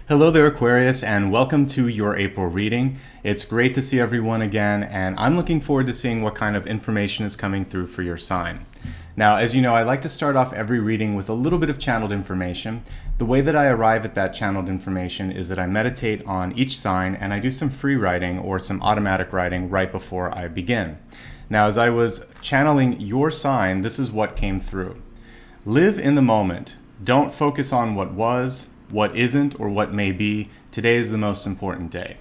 Hello there, Aquarius, and welcome to your April reading. It's great to see everyone again, and I'm looking forward to seeing what kind of information is coming through for your sign. Now, as you know, I like to start off every reading with a little bit of channeled information. The way that I arrive at that channeled information is that I meditate on each sign and I do some free writing or some automatic writing right before I begin. Now, as I was channeling your sign, this is what came through. Live in the moment. Don't focus on what was, what isn't, or what may be. Today is the most important day.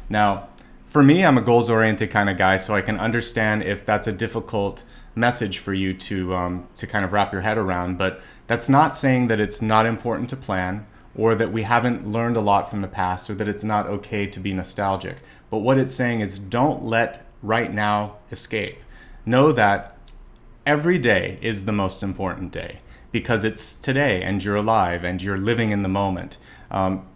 Now, for me, I'm a goals-oriented kind of guy, so I can understand if that's a difficult message for you to kind of wrap your head around, but that's not saying that it's not important to plan, or that we haven't learned a lot from the past, or that it's not okay to be nostalgic. But what it's saying is don't let right now escape. Know that every day is the most important day, because it's today and you're alive and you're living in the moment.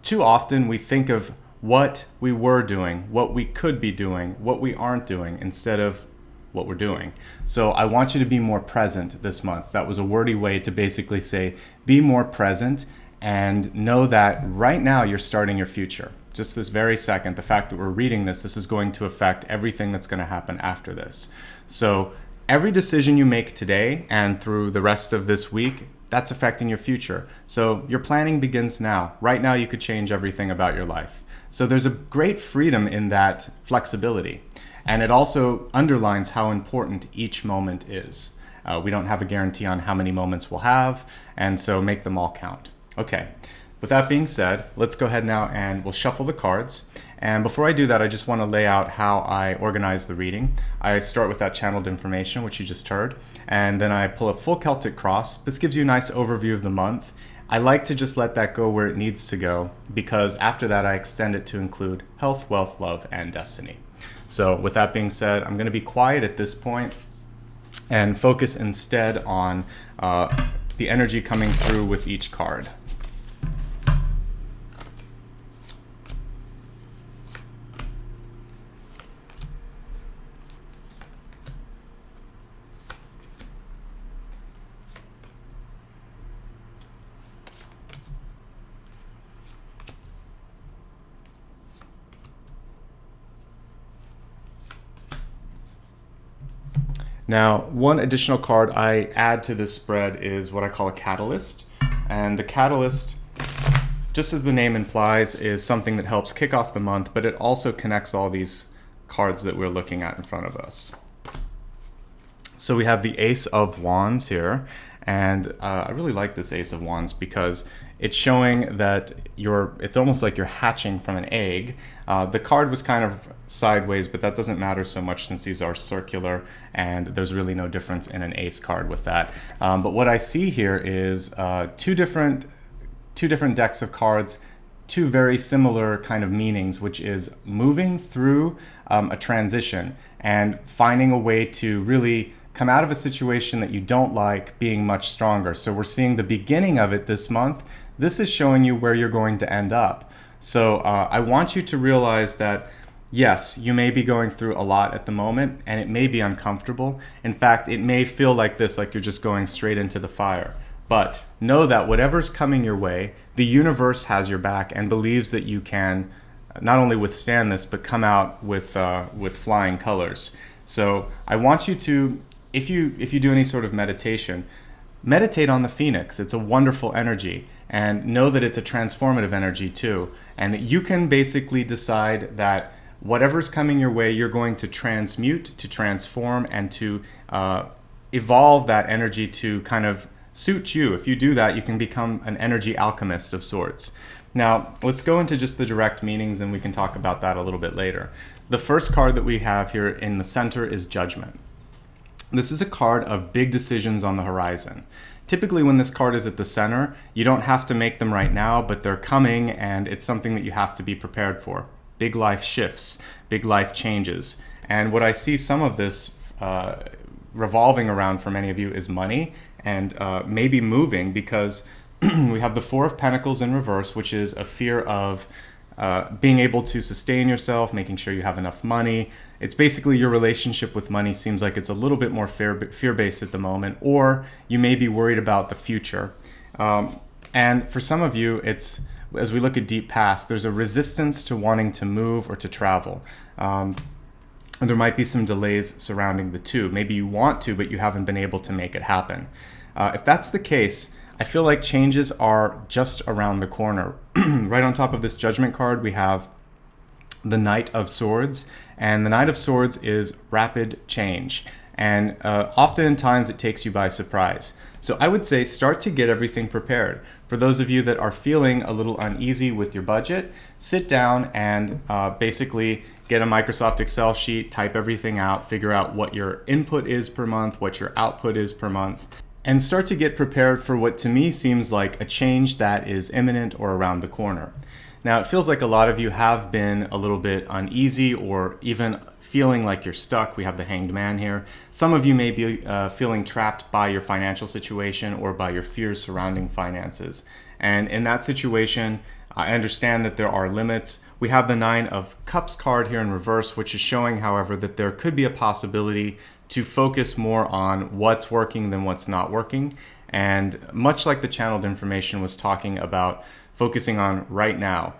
Too often we think of what we were doing, what we could be doing, what we aren't doing, instead of what we're doing. So I want you to be more present this month. That was a wordy way to basically say, be more present and know that right now you're starting your future. Just this very second, the fact that we're reading this is going to affect everything that's going to happen after this. So every decision you make today and through the rest of this week, that's affecting your future. So your planning begins now. Right now you could change everything about your life. So there's a great freedom in that flexibility. And it also underlines how important each moment is. We don't have a guarantee on how many moments we'll have, and so make them all count. Okay, with that being said, let's go ahead now and we'll shuffle the cards. And before I do that, I just want to lay out how I organize the reading. I start with that channeled information, which you just heard, and then I pull a full Celtic cross. This gives you a nice overview of the month. I like to just let that go where it needs to go, because after that I extend it to include health, wealth, love, and destiny. So with that being said, I'm going to be quiet at this point and focus instead on the energy coming through with each card. Now, one additional card I add to this spread is what I call a catalyst. And the catalyst, just as the name implies, is something that helps kick off the month, but it also connects all these cards that we're looking at in front of us. So we have the Ace of Wands here, and I really like this Ace of Wands because it's showing that it's almost like you're hatching from an egg. The card was kind of sideways, but that doesn't matter so much since these are circular and there's really no difference in an ace card with that. But what I see here is two different decks of cards, two very similar kind of meanings, which is moving through a transition and finding a way to really come out of a situation that you don't like being much stronger. So we're seeing the beginning of it this month. This is showing you where you're going to end up. So I want you to realize that, yes, you may be going through a lot at the moment, and it may be uncomfortable. In fact, it may feel like this, like you're just going straight into the fire. But know that whatever's coming your way, the universe has your back and believes that you can not only withstand this, but come out with flying colors. So I want you to, if you do any sort of meditate on the Phoenix. It's a wonderful energy, and know that it's a transformative energy too, and that you can basically decide that whatever's coming your way, you're going to transmute, to transform, and to evolve that energy to kind of suit you. If you do that, you can become an energy alchemist of sorts. Now, let's go into just the direct meanings, and we can talk about that a little bit later. The first card that we have here in the center is Judgment. This is a card of big decisions on the horizon. Typically when this card is at the center, you don't have to make them right now, but they're coming, and it's something that you have to be prepared for. Big life shifts, big life changes. And what I see some of this revolving around for many of you is money and maybe moving, because we have the Four of Pentacles in reverse, which is a fear of being able to sustain yourself, making sure you have enough money. It's basically your relationship with money seems like it's a little bit more fear-based at the moment, or you may be worried about the future. And for some of you, it's as we look at deep past, there's a resistance to wanting to move or to travel. And there might be some delays surrounding the two. Maybe you want to, but you haven't been able to make it happen. If that's the case, I feel like changes are just around the corner. Right on top of this Judgment card, we have the Knight of Swords. And the Knight of Swords is rapid change. And oftentimes it takes you by surprise. So I would say start to get everything prepared. For those of you that are feeling a little uneasy with your budget, sit down and basically get a Microsoft Excel sheet, type everything out, figure out what your input is per month, what your output is per month, and start to get prepared for what to me seems like a change that is imminent or around the corner. Now, it feels like a lot of you have been a little bit uneasy or even feeling like you're stuck. We have the Hanged Man here. Some of you may be feeling trapped by your financial situation or by your fears surrounding finances. And in that situation, I understand that there are limits. We have the Nine of Cups card here in reverse, which is showing, however, that there could be a possibility to focus more on what's working than what's not working. And much like the channeled information was talking about, focusing on right now.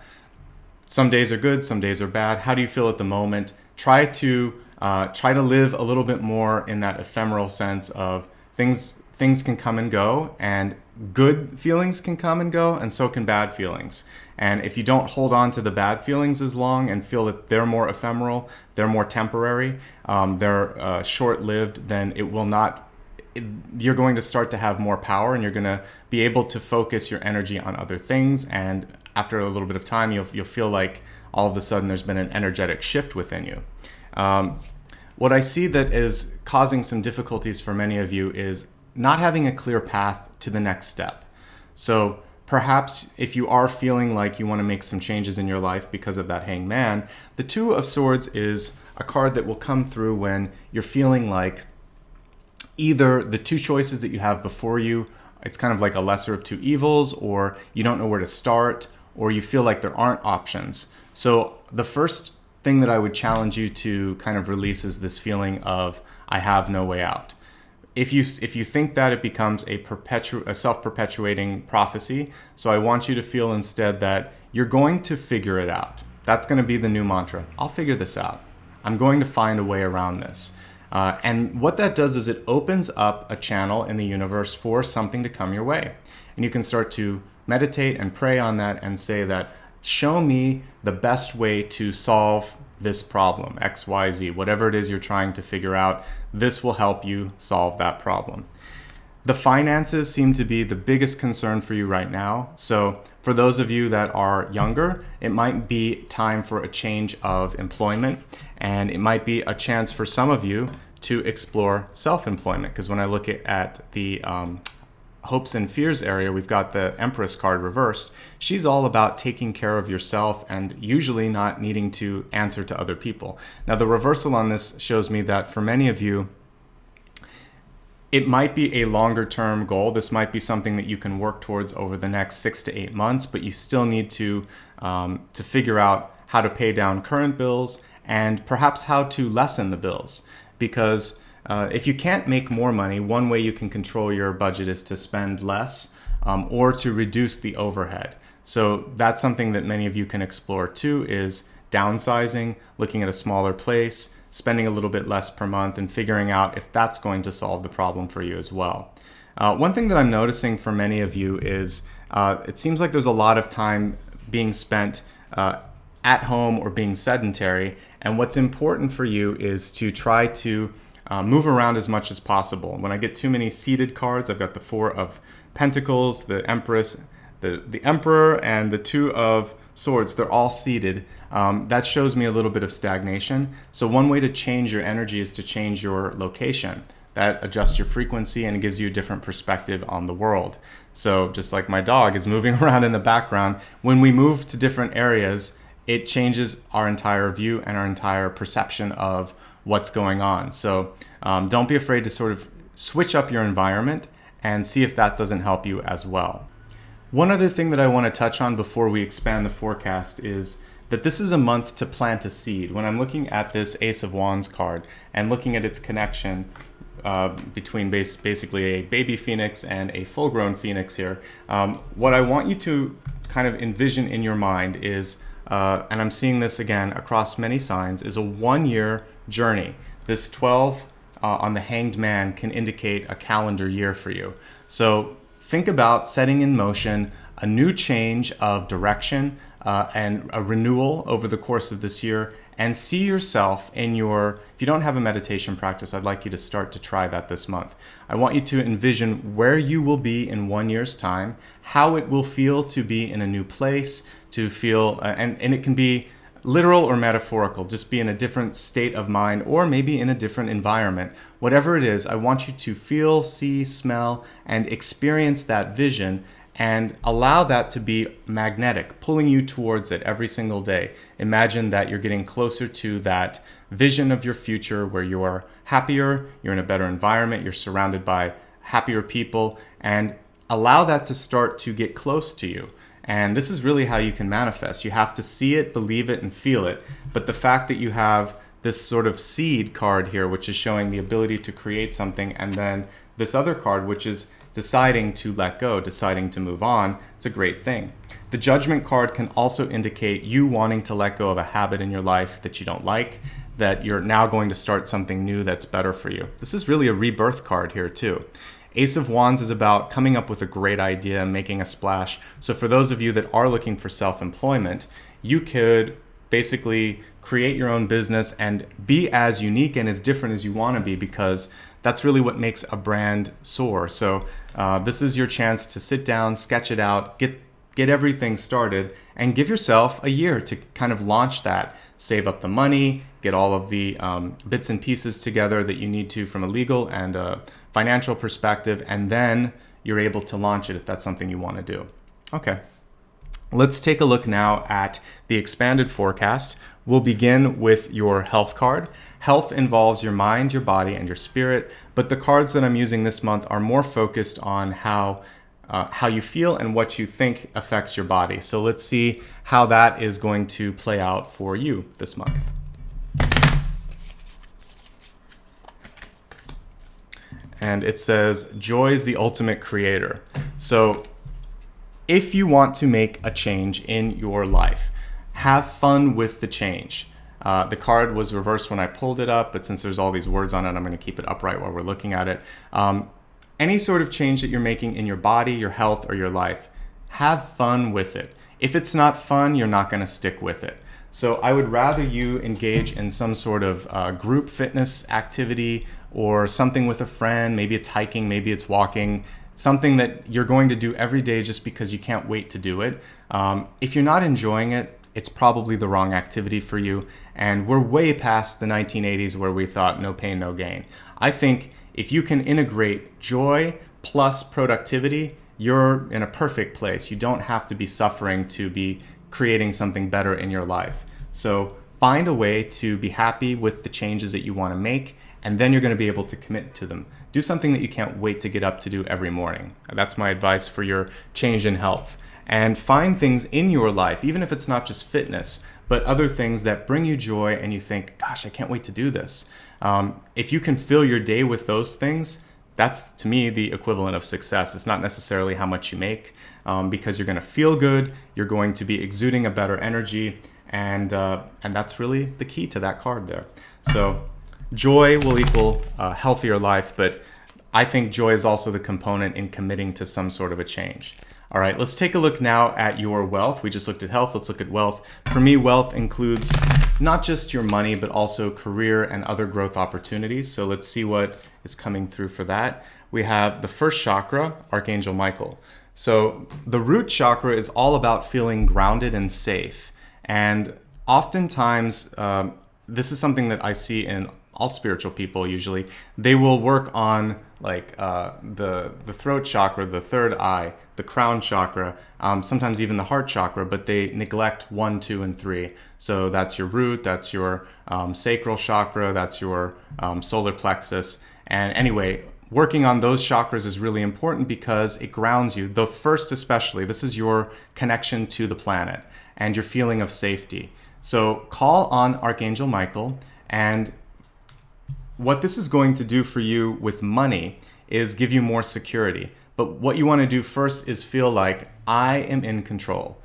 Some days are good, some days are bad. How do you feel at the moment? Try to live a little bit more in that ephemeral sense of things can come and go, and good feelings can come and go, and so can bad feelings. And if you don't hold on to the bad feelings as long and feel that they're more ephemeral, they're more temporary, they're short-lived, then you're going to start to have more power, and you're going to be able to focus your energy on other things. And after a little bit of time, you'll feel like all of a sudden there's been an energetic shift within you. What I see that is causing some difficulties for many of you is not having a clear path to the next step. So perhaps if you are feeling like you want to make some changes in your life because of that Hanged Man, the Two of Swords is a card that will come through when you're feeling like either the two choices that you have before you, it's kind of like a lesser of two evils, or you don't know where to start, or you feel like there aren't options. So the first thing that I would challenge you to kind of release is this feeling of, I have no way out. If you think that, it becomes a self-perpetuating prophecy. So I want you to feel instead that you're going to figure it out. That's going to be the new mantra. I'll figure this out. I'm going to find a way around this. And what that does is it opens up a channel in the universe for something to come your way. And you can start to meditate and pray on that and say that, show me the best way to solve this problem, X, Y, Z, whatever it is you're trying to figure out, this will help you solve that problem. The finances seem to be the biggest concern for you right now. So for those of you that are younger, it might be time for a change of employment, and it might be a chance for some of you to explore self-employment, because when I look at the hopes and fears area, we've got the Empress card reversed. She's all about taking care of yourself and usually not needing to answer to other people. Now, the reversal on this shows me that for many of you, it might be a longer term goal. This might be something that you can work towards over the next 6 to 8 months, but you still need to figure out how to pay down current bills and perhaps how to lessen the bills. Because if you can't make more money, one way you can control your budget is to spend less or to reduce the overhead. So that's something that many of you can explore too, is downsizing, looking at a smaller place, spending a little bit less per month, and figuring out if that's going to solve the problem for you as well. One thing that I'm noticing for many of you is it seems like there's a lot of time being spent at home or being sedentary. And what's important for you is to try to move around as much as possible. When I get too many seated cards, I've got the Four of Pentacles, the Empress, the Emperor, and the Two of Swords. They're all seated. That shows me a little bit of stagnation. So one way to change your energy is to change your location. That adjusts your frequency and it gives you a different perspective on the world. So just like my dog is moving around in the background, when we move to different areas, it changes our entire view and our entire perception of what's going on. So don't be afraid to sort of switch up your environment and see if that doesn't help you as well. One other thing that I want to touch on before we expand the forecast is that this is a month to plant a seed. When I'm looking at this Ace of Wands card and looking at its connection between basically a baby phoenix and a full-grown phoenix here, what I want you to kind of envision in your mind is, and I'm seeing this again across many signs, is a 1-year journey. This 12 on the Hanged Man can indicate a calendar year for you. So think about setting in motion a new change of direction and a renewal over the course of this year, and see yourself in your, if you don't have a meditation practice, I'd like you to start to try that this month. I want you to envision where you will be in 1 year's time, how it will feel to be in a new place, to feel, and it can be literal or metaphorical, just be in a different state of mind or maybe in a different environment. Whatever it is, I want you to feel, see, smell, and experience that vision, and allow that to be magnetic, pulling you towards it every single day. Imagine that you're getting closer to that vision of your future where you are happier, you're in a better environment, you're surrounded by happier people, and allow that to start to get close to you. And this is really how you can manifest. You have to see it, believe it, and feel it. But the fact that you have this sort of seed card here, which is showing the ability to create something, and then this other card, which is deciding to let go, deciding to move on, it's a great thing. The Judgment card can also indicate you wanting to let go of a habit in your life that you don't like, that you're now going to start something new that's better for you. This is really a rebirth card here too. Ace of Wands is about coming up with a great idea and making a splash. So for those of you that are looking for self-employment, you could basically create your own business and be as unique and as different as you want to be, because that's really what makes a brand soar. So this is your chance to sit down, sketch it out, get everything started, and give yourself a year to kind of launch that. Save up the money, get all of the bits and pieces together that you need to from a legal and a financial perspective, and then you're able to launch it if that's something you want to do. Okay, let's take a look now at the expanded forecast. We'll begin with your health card. Health involves your mind, your body, and your spirit, but the cards that I'm using this month are more focused on how you feel and what you think affects your body. So let's see how that is going to play out for you this month. And it says, joy is the ultimate creator. So if you want to make a change in your life, have fun with the change. The card was reversed when I pulled it up, but since there's all these words on it, I'm going to keep it upright while we're looking at it. Any sort of change that you're making in your body, your health, or your life, have fun with it. If it's not fun, you're not going to stick with it. So I would rather you engage in some sort of group fitness activity or something with a friend. Maybe it's hiking, maybe it's walking, something that you're going to do every day just because you can't wait to do it. If you're not enjoying it, it's probably the wrong activity for you. And we're way past the 1980s where we thought no pain, no gain. I think if you can integrate joy plus productivity, you're in a perfect place. You don't have to be suffering to be creating something better in your life. So find a way to be happy with the changes that you want to make, and then you're going to be able to commit to them. Do something that you can't wait to get up to do every morning. That's my advice for your change in health. And find things in your life, even if it's not just fitness, but other things that bring you joy and you think, gosh, I can't wait to do this. If you can fill your day with those things, that's to me the equivalent of success. It's not necessarily how much you make, because you're going to feel good, you're going to be exuding a better energy, and that's really the key to that card there. So joy will equal a healthier life, but I think joy is also the component in committing to some sort of a change. All right, let's take a look now at your wealth. We just looked at health, let's look at wealth. For me, wealth includes not just your money, but also career and other growth opportunities. So let's see what is coming through for that. We have the first chakra, Archangel Michael. So the root chakra is all about feeling grounded and safe. And oftentimes, this is something that I see in all spiritual people usually. They will work on like the throat chakra, the third eye, the crown chakra, sometimes even the heart chakra, but they neglect 1, 2, and 3. So that's your root, that's your sacral chakra, that's your solar plexus. And anyway, working on those chakras is really important because it grounds you. The first especially, this is your connection to the planet and your feeling of safety. So call on Archangel Michael, and what this is going to do for you with money is give you more security. But what you want to do first is feel like I am in control.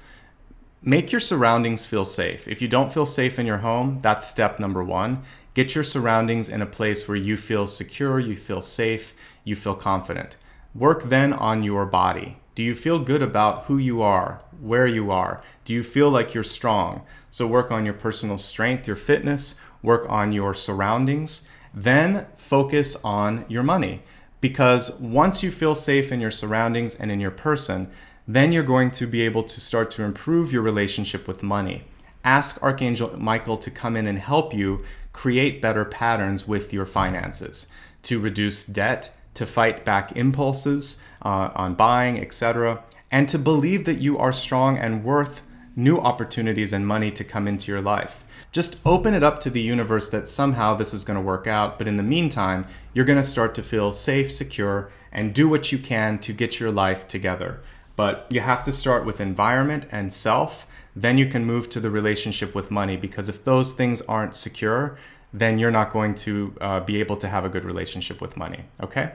Make your surroundings feel safe. If you don't feel safe in your home, that's step number one. Get your surroundings in a place where you feel secure, you feel safe, you feel confident. Work then on your body. Do you feel good about who you are, where you are? Do you feel like you're strong? So work on your personal strength, your fitness, work on your surroundings, then focus on your money. Because once you feel safe in your surroundings and in your person, then you're going to be able to start to improve your relationship with money. Ask Archangel Michael to come in and help you create better patterns with your finances, to reduce debt, to fight back impulses on buying, etc., and to believe that you are strong and worth new opportunities and money to come into your life. Just open it up to the universe that somehow this is going to work out, but in the meantime, you're going to start to feel safe, secure, and do what you can to get your life together. But you have to start with environment and self, then you can move to the relationship with money, because if those things aren't secure, then you're not going to be able to have a good relationship with money, okay?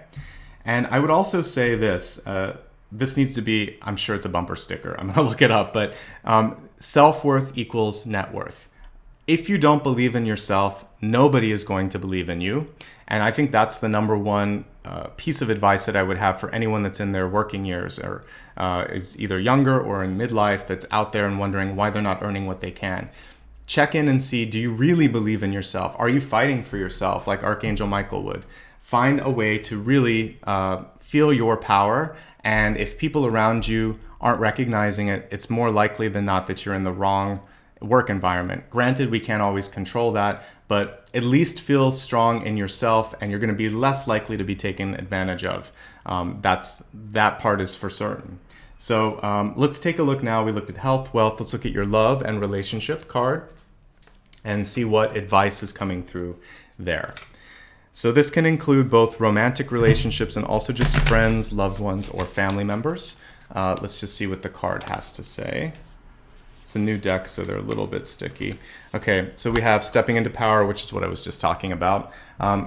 And I would also say this, this needs to be, I'm sure it's a bumper sticker, I'm gonna look it up, but self-worth equals net worth. If you don't believe in yourself, nobody is going to believe in you. And I think that's the number one piece of advice that I would have for anyone that's in their working years or is either younger or in midlife that's out there and wondering why they're not earning what they can. Check in and see, do you really believe in yourself? Are you fighting for yourself like Archangel Michael would? Find a way to really feel your power. And if people around you aren't recognizing it, it's more likely than not that you're in the wrong work environment. Granted, we can't always control that, but at least feel strong in yourself and you're going to be less likely to be taken advantage of. That part is for certain. So let's take a look now. We looked at health, wealth. Let's look at your love and relationship card and see what advice is coming through there. So this can include both romantic relationships and also just friends, loved ones, or family members. Let's just see what the card has to say. It's a new deck, so they're a little bit sticky. Okay, so we have stepping into power, which is what I was just talking about.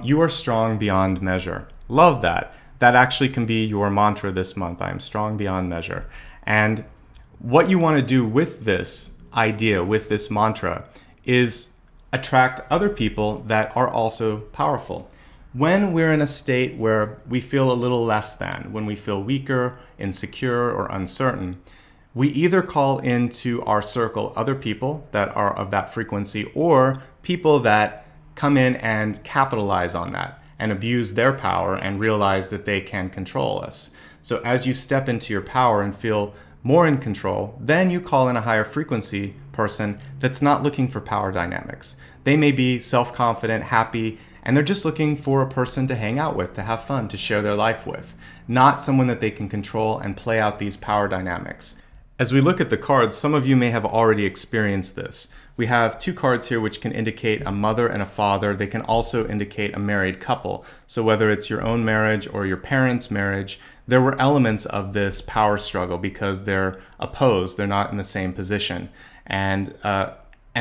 You are strong beyond measure. Love that. That actually can be your mantra this month. I am strong beyond measure. And what you want to do with this idea, with this mantra, is attract other people that are also powerful. When we're in a state where we feel a little less than, when we feel weaker, insecure, or uncertain, we either call into our circle other people that are of that frequency or people that come in and capitalize on that and abuse their power and realize that they can control us. So as you step into your power and feel more in control, then you call in a higher frequency person that's not looking for power dynamics. They may be self-confident, happy, and they're just looking for a person to hang out with, to have fun, to share their life with, not someone that they can control and play out these power dynamics. As we look at the cards, some of you may have already experienced this. We have two cards here which can indicate a mother and a father. They can also indicate a married couple. So whether it's your own marriage or your parents' marriage, there were elements of this power struggle because they're opposed. They're not in the same position. And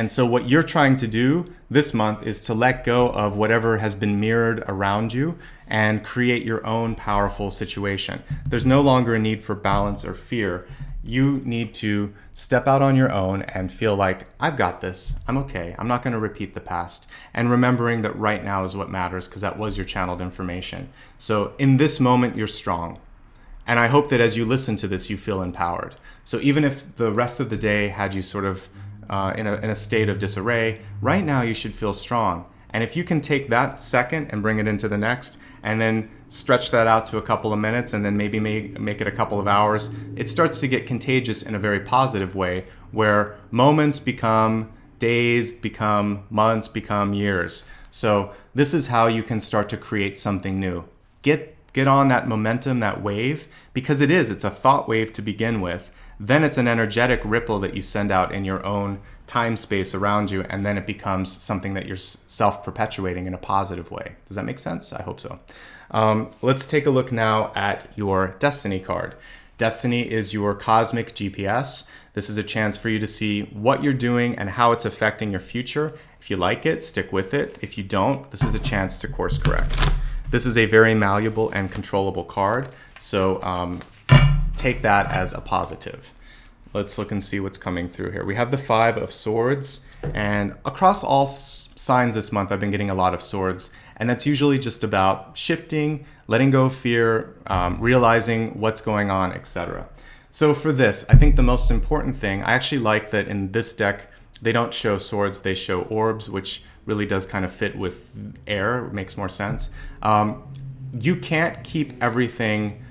so what you're trying to do this month is to let go of whatever has been mirrored around you and create your own powerful situation. There's no longer a need for balance or fear. You need to step out on your own and feel like, I've got this, I'm okay, I'm not going to repeat the past. And remembering that right now is what matters because that was your channeled information. So in this moment, you're strong. And I hope that as you listen to this, you feel empowered. So even if the rest of the day had you sort of in a state of disarray, right now you should feel strong. And if you can take that second and bring it into the next, and then stretch that out to a couple of minutes, and then maybe make it a couple of hours, it starts to get contagious in a very positive way, where moments become days, become months, become years. So this is how you can start to create something new. Get on that momentum, that wave, because it's a thought wave to begin with. Then it's an energetic ripple that you send out in your own time space around you, and then it becomes something that you're self-perpetuating in a positive way. Does that make sense? I hope so. Let's take a look now at your Destiny card. Destiny is your cosmic GPS. This is a chance for you to see what you're doing and how it's affecting your future. If you like it, stick with it. If you don't, this is a chance to course correct. This is a very malleable and controllable card. So take that as a positive. Let's look and see what's coming through here. We have the 5 of Swords, and across all signs this month, I've been getting a lot of Swords, and that's usually just about shifting, letting go of fear, realizing what's going on, etc. So for this, I think the most important thing, I actually like that in this deck, they don't show swords, they show orbs, which really does kind of fit with air, it makes more sense. You can't keep everything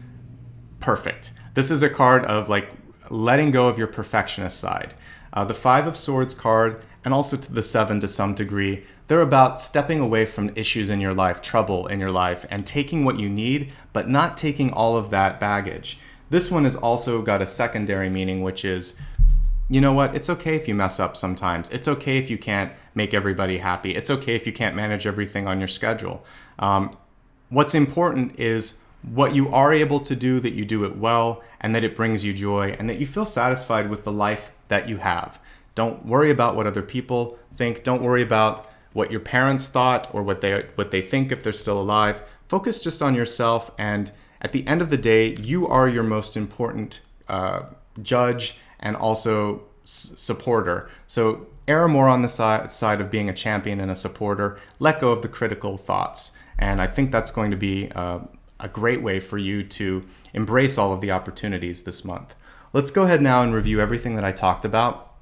perfect. This is a card of like letting go of your perfectionist side. The 5 of Swords card, and also to the 7 to some degree, they're about stepping away from issues in your life, trouble in your life, and taking what you need, but not taking all of that baggage. This one has also got a secondary meaning, which is, you know what, it's okay if you mess up sometimes. It's okay if you can't make everybody happy. It's okay if you can't manage everything on your schedule. What's important is what you are able to do, that you do it well, and that it brings you joy, and that you feel satisfied with the life that you have. Don't worry about what other people think. Don't worry about what your parents thought or what they think if they're still alive. Focus just on yourself, and at the end of the day, you are your most important judge and also supporter. So err more on the side of being a champion and a supporter. Let go of the critical thoughts. And I think that's going to be a great way for you to embrace all of the opportunities this month. Let's go ahead now and review everything that I talked about.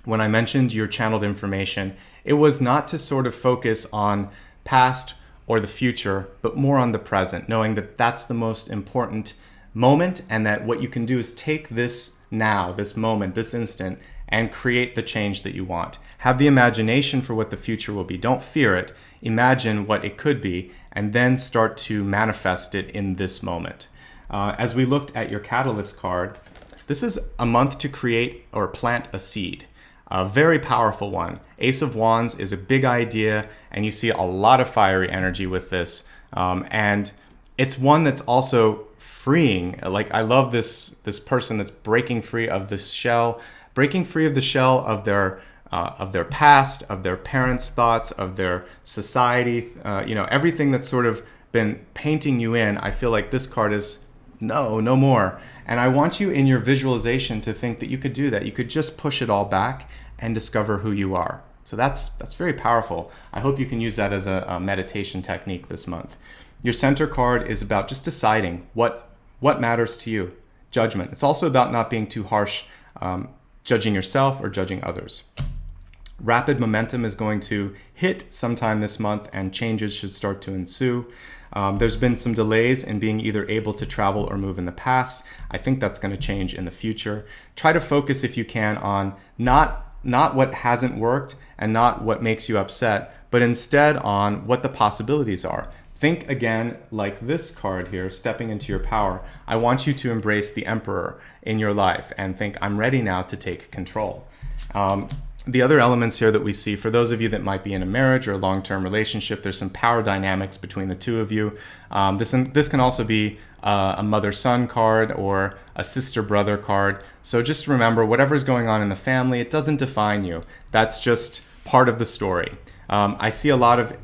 When I mentioned your channeled information, it was not to sort of focus on past or the future, but more on the present, knowing that that's the most important moment, and that what you can do is take this now, this moment, this instant, and create the change that you want. Have the imagination for what the future will be. Don't fear it. Imagine what it could be, and then start to manifest it in this moment. As we looked at your Catalyst card, this is a month to create or plant a seed. A very powerful one. Ace of Wands is a big idea, and you see a lot of fiery energy with this. And it's one that's also freeing. Like, I love this person that's breaking free of this shell, breaking free of the shell of their past, of their parents' thoughts, of their society, everything that's sort of been painting you in. I feel like this card is no more. And I want you in your visualization to think that you could do that. You could just push it all back and discover who you are. So that's very powerful. I hope you can use that as a meditation technique this month. Your Center card is about just deciding what matters to you. Judgment. It's also about not being too harsh, judging yourself or judging others. Rapid momentum is going to hit sometime this month, and changes should start to ensue. There's been some delays in being either able to travel or move in the past. I think that's going to change in the future. Try to focus, if you can, on not what hasn't worked and not what makes you upset, but instead on what the possibilities are. Think again, like this card here, stepping into your power. I want you to embrace the Emperor in your life and think, I'm ready now to take control. The other elements here that we see, for those of you that might be in a marriage or a long-term relationship, there's some power dynamics between the two of you. This can also be a mother-son card or a sister-brother card. So just remember, whatever's going on in the family, it doesn't define you. That's just part of the story. I see a lot of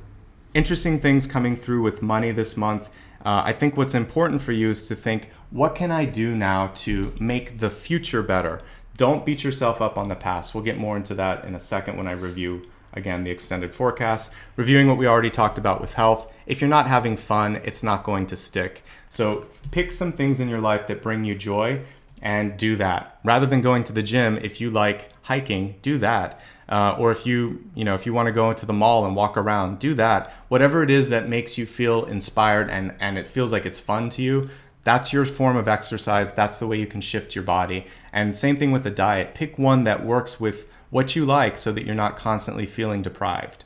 interesting things coming through with money this month. I think what's important for you is to think, what can I do now to make the future better? Don't beat yourself up on the past. We'll get more into that in a second when I review, again, the extended forecast. Reviewing what we already talked about with health. If you're not having fun, it's not going to stick. So pick some things in your life that bring you joy and do that. Rather than going to the gym, if you like hiking, do that. Or if you want to go into the mall and walk around, do that. Whatever it is that makes you feel inspired and it feels like it's fun to you, that's your form of exercise. That's the way you can shift your body. And same thing with the diet. Pick one that works with what you like so that you're not constantly feeling deprived.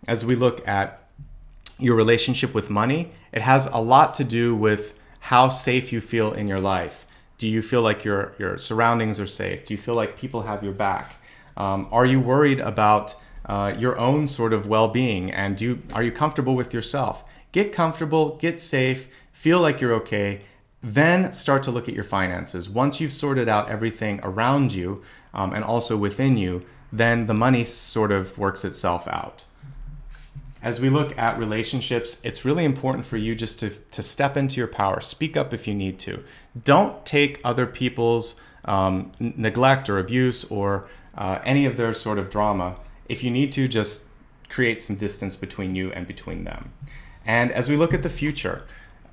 As we look at your relationship with money, it has a lot to do with how safe you feel in your life. Do you feel like your surroundings are safe? Do you feel like people have your back? Are you worried about your own sort of well-being? And are you comfortable with yourself? Get comfortable, get safe, feel like you're okay. Then start to look at your finances. Once you've sorted out everything around you and also within you, then the money sort of works itself out. as we look at relationships, it's really important for you just to step into your power. Speak up if you need to. Don't take other people's neglect or abuse or any of their sort of drama. If you need to, just create some distance between you and between them. And as we look at the future,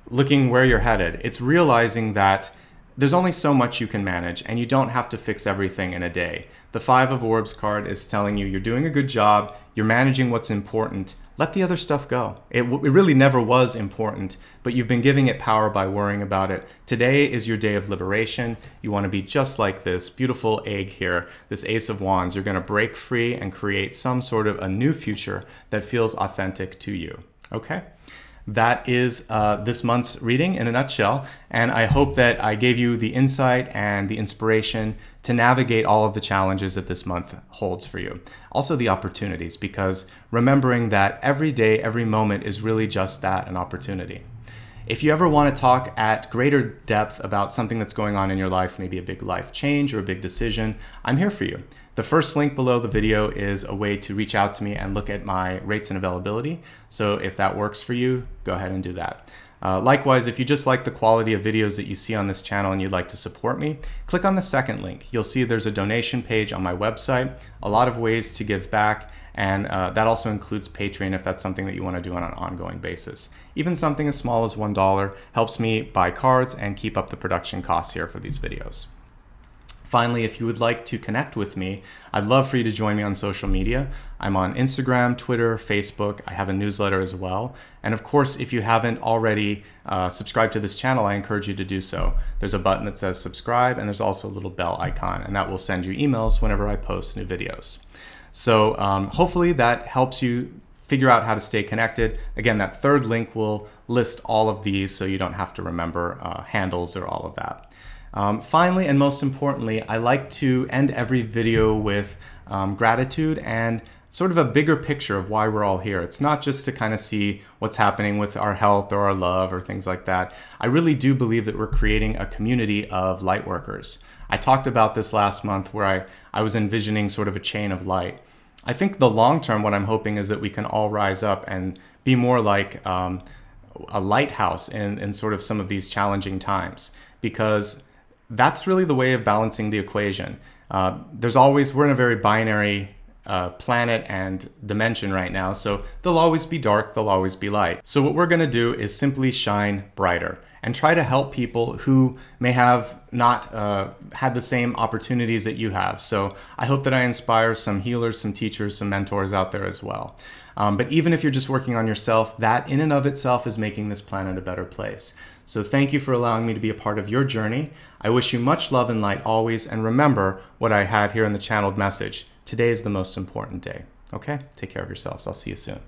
looking where you're headed, it's realizing that there's only so much you can manage and you don't have to fix everything in a day. The Five of Orbs card is telling you you're doing a good job, you're managing what's important, let the other stuff go. It really never was important, but you've been giving it power by worrying about it. Today is your day of liberation. You want to be just like this beautiful egg here, this Ace of Wands. You're going to break free and create some sort of a new future that feels authentic to you. Okay? That is this month's reading in a nutshell, and I hope that I gave you the insight and the inspiration to navigate all of the challenges that this month holds for you. Also the opportunities, because remembering that every day, every moment is really just that, an opportunity. If you ever want to talk at greater depth about something that's going on in your life, maybe a big life change or a big decision, I'm here for you. The first link below the video is a way to reach out to me and look at my rates and availability. So if that works for you, go ahead and do that. Likewise, if you just like the quality of videos that you see on this channel and you'd like to support me, click on the second link. You'll see there's a donation page on my website, a lot of ways to give back, and that also includes Patreon if that's something that you want to do on an ongoing basis. Even something as small as $1 helps me buy cards and keep up the production costs here for these videos. Finally, if you would like to connect with me, I'd love for you to join me on social media. I'm on Instagram, Twitter, Facebook. I have a newsletter as well. And of course, if you haven't already subscribed to this channel, I encourage you to do so. There's a button that says subscribe, and there's also a little bell icon, and that will send you emails whenever I post new videos. So hopefully that helps you figure out how to stay connected. Again, that third link will list all of these so you don't have to remember handles or all of that. Finally, and most importantly, I like to end every video with gratitude and sort of a bigger picture of why we're all here. It's not just to kind of see what's happening with our health or our love or things like that. I really do believe that we're creating a community of light workers. I talked about this last month where I was envisioning sort of a chain of light. I think the long term, what I'm hoping is that we can all rise up and be more like a lighthouse in sort of some of these challenging times, because that's really the way of balancing the equation. We're in a very binary planet and dimension right now, so there'll always be dark, there'll always be light. So what we're gonna do is simply shine brighter and try to help people who may have not had the same opportunities that you have. So I hope that I inspire some healers, some teachers, some mentors out there as well. But even if you're just working on yourself, that in and of itself is making this planet a better place. So thank you for allowing me to be a part of your journey. I wish you much love and light always, and remember what I had here in the channeled message. Today is the most important day. Okay? Take care of yourselves. I'll see you soon.